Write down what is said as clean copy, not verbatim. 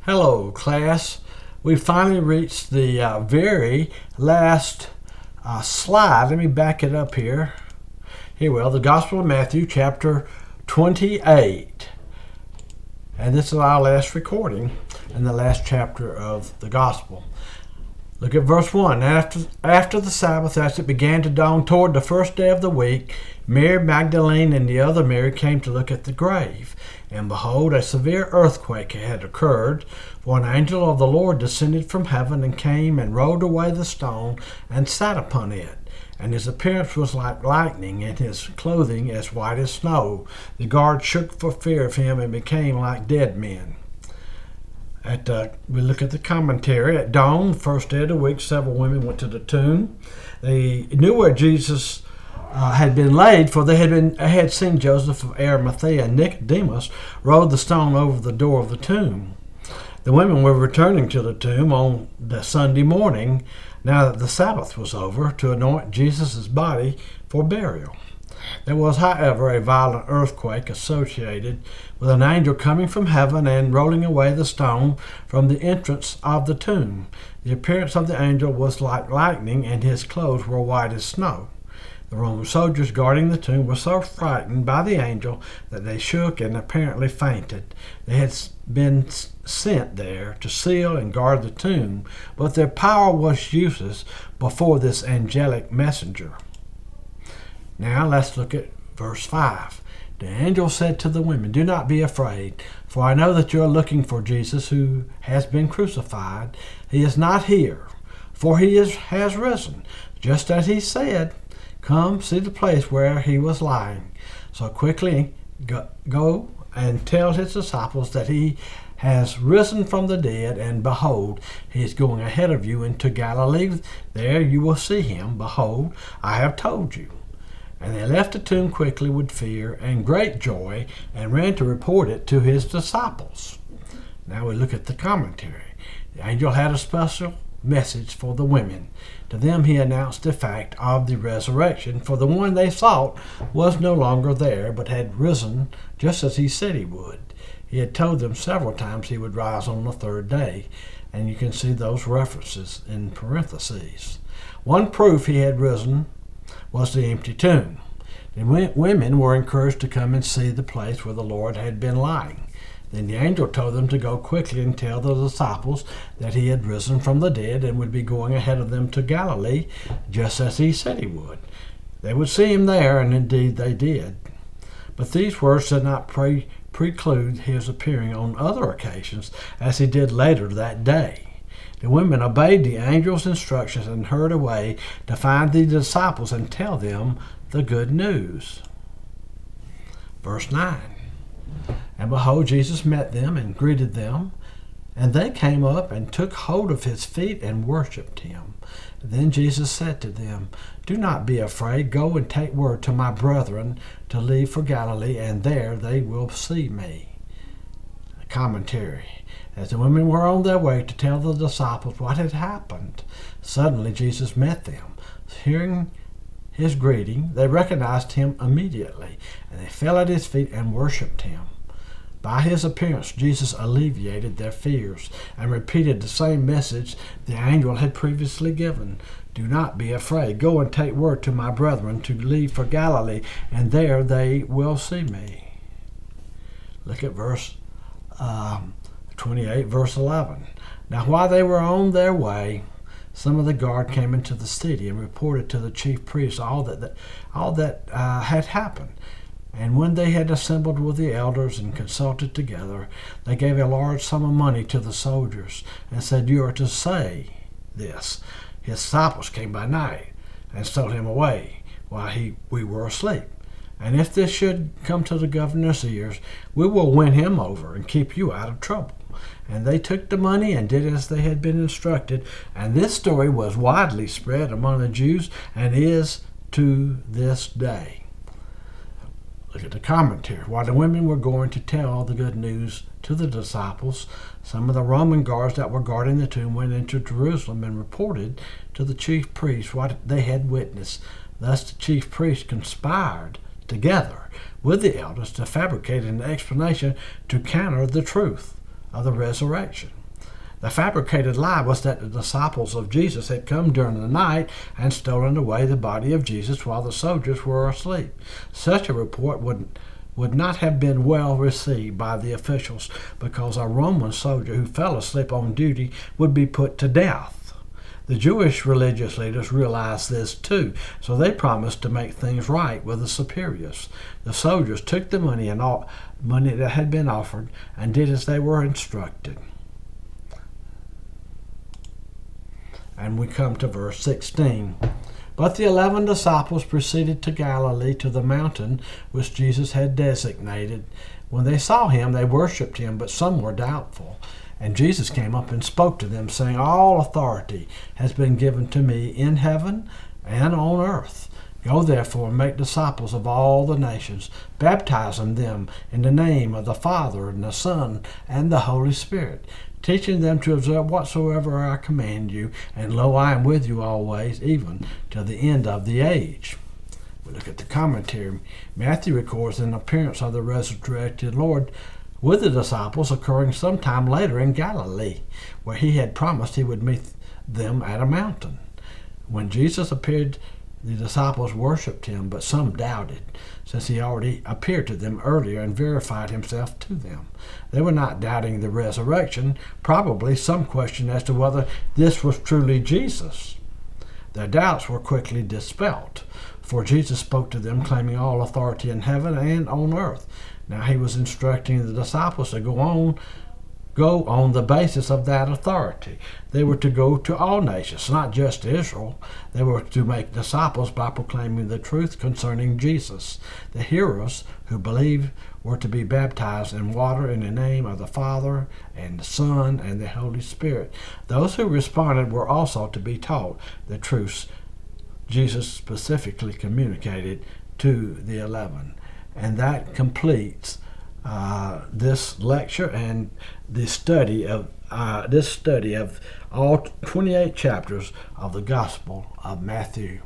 Hello, class. We finally reached the very last slide. Let me back it up here. Here we are, the Gospel of Matthew, chapter 28. And this is our last recording in the last chapter of the Gospel. Look at verse 1. After the Sabbath, as it began to dawn toward the first day of the week, Mary Magdalene and the other Mary came to look at the grave. And behold, a severe earthquake had occurred, for an angel of the Lord descended from heaven and came and rolled away the stone and sat upon it. And his appearance was like lightning, and his clothing as white as snow. The guards shook for fear of him and became like dead men. We look at the commentary. At dawn, first day of the week, several women went to the tomb. They knew where Jesus had been laid, for they had seen Joseph of Arimathea and Nicodemus roll the stone over the door of the tomb. The women were returning to the tomb on the Sunday morning, now that the Sabbath was over, to anoint Jesus' body for burial. There was, however, a violent earthquake associated with an angel coming from heaven and rolling away the stone from the entrance of the tomb. The appearance of the angel was like lightning, and his clothes were white as snow. The Roman soldiers guarding the tomb were so frightened by the angel that they shook and apparently fainted. They had been sent there to seal and guard the tomb, but their power was useless before this angelic messenger. Now let's look at verse 5. The angel said to the women, "Do not be afraid, for I know that you are looking for Jesus who has been crucified. He is not here, for he has risen, just as he said. Come, see the place where he was lying. So quickly go and tell his disciples that he has risen from the dead, and behold, he is going ahead of you into Galilee. There you will see him. Behold, I have told you." And they left the tomb quickly with fear and great joy, and ran to report it to his disciples. Now we look at the commentary. The angel had a special message for the women. To them he announced the fact of the resurrection, for the one they sought was no longer there, but had risen just as he said he would. He had told them several times he would rise on the third day, and you can see those references in parentheses. One proof he had risen was the empty tomb. The women were encouraged to come and see the place where the Lord had been lying. Then the angel told them to go quickly and tell the disciples that he had risen from the dead and would be going ahead of them to Galilee, just as he said he would. They would see him there, and indeed they did. But these words did not preclude his appearing on other occasions, as he did later that day. The women obeyed the angel's instructions and hurried away to find the disciples and tell them the good news. Verse 9. And behold, Jesus met them and greeted them, and they came up and took hold of his feet and worshipped him. Then Jesus said to them, "Do not be afraid. Go and take word to my brethren to leave for Galilee, and there they will see me." Commentary. As the women were on their way to tell the disciples what had happened, suddenly Jesus met them. Hearing his greeting, they recognized him immediately, and they fell at his feet and worshipped him. By his appearance, Jesus alleviated their fears and repeated the same message the angel had previously given. "Do not be afraid. Go and take word to my brethren to leave for Galilee, and there they will see me." Look at verse 28, verse 11. Now while they were on their way, some of the guard came into the city and reported to the chief priests all that had happened. And when they had assembled with the elders and consulted together, they gave a large sum of money to the soldiers and said, "You are to say this: his disciples came by night and stole him away while we were asleep. And if this should come to the governor's ears, we will win him over and keep you out of trouble." And they took the money and did as they had been instructed. And this story was widely spread among the Jews and is to this day. Look at the commentary. While the women were going to tell the good news to the disciples, some of the Roman guards that were guarding the tomb went into Jerusalem and reported to the chief priests what they had witnessed. Thus the chief priests conspired together with the elders to fabricate an explanation to counter the truth of the resurrection. The fabricated lie was that the disciples of Jesus had come during the night and stolen away the body of Jesus while the soldiers were asleep. Such a report would not have been well received by the officials, because a Roman soldier who fell asleep on duty would be put to death. The Jewish religious leaders realized this too, so they promised to make things right with the superiors. The soldiers took the money and all money that had been offered and did as they were instructed. And we come to verse 16. But the 11 disciples proceeded to Galilee, to the mountain which Jesus had designated. When they saw him, they worshipped him, but some were doubtful. And Jesus came up and spoke to them, saying, All authority has been given to me in heaven and on earth. Go therefore and make disciples of all the nations, baptizing them in the name of the Father and the Son and the Holy Spirit, teaching them to observe whatsoever I command you, and lo, I am with you always, even to the end of the age. We look at the commentary. Matthew records an appearance of the resurrected Lord with the disciples occurring sometime later in Galilee, where he had promised he would meet them at a mountain. When Jesus appeared, the disciples worshipped him, but some doubted, since he already appeared to them earlier and verified himself to them. They were not doubting the resurrection, probably some question as to whether this was truly Jesus. Their doubts were quickly dispelled, for Jesus spoke to them, claiming all authority in heaven and on earth. Now he was instructing the disciples to go on the basis of that authority. They were to go to all nations, not just Israel. They were to make disciples by proclaiming the truth concerning Jesus. The hearers who believed were to be baptized in water in the name of the Father and the Son and the Holy Spirit. Those who responded were also to be taught the truths Jesus specifically communicated to the 11. And that completes this lecture and the study of all 28 chapters of the Gospel of Matthew.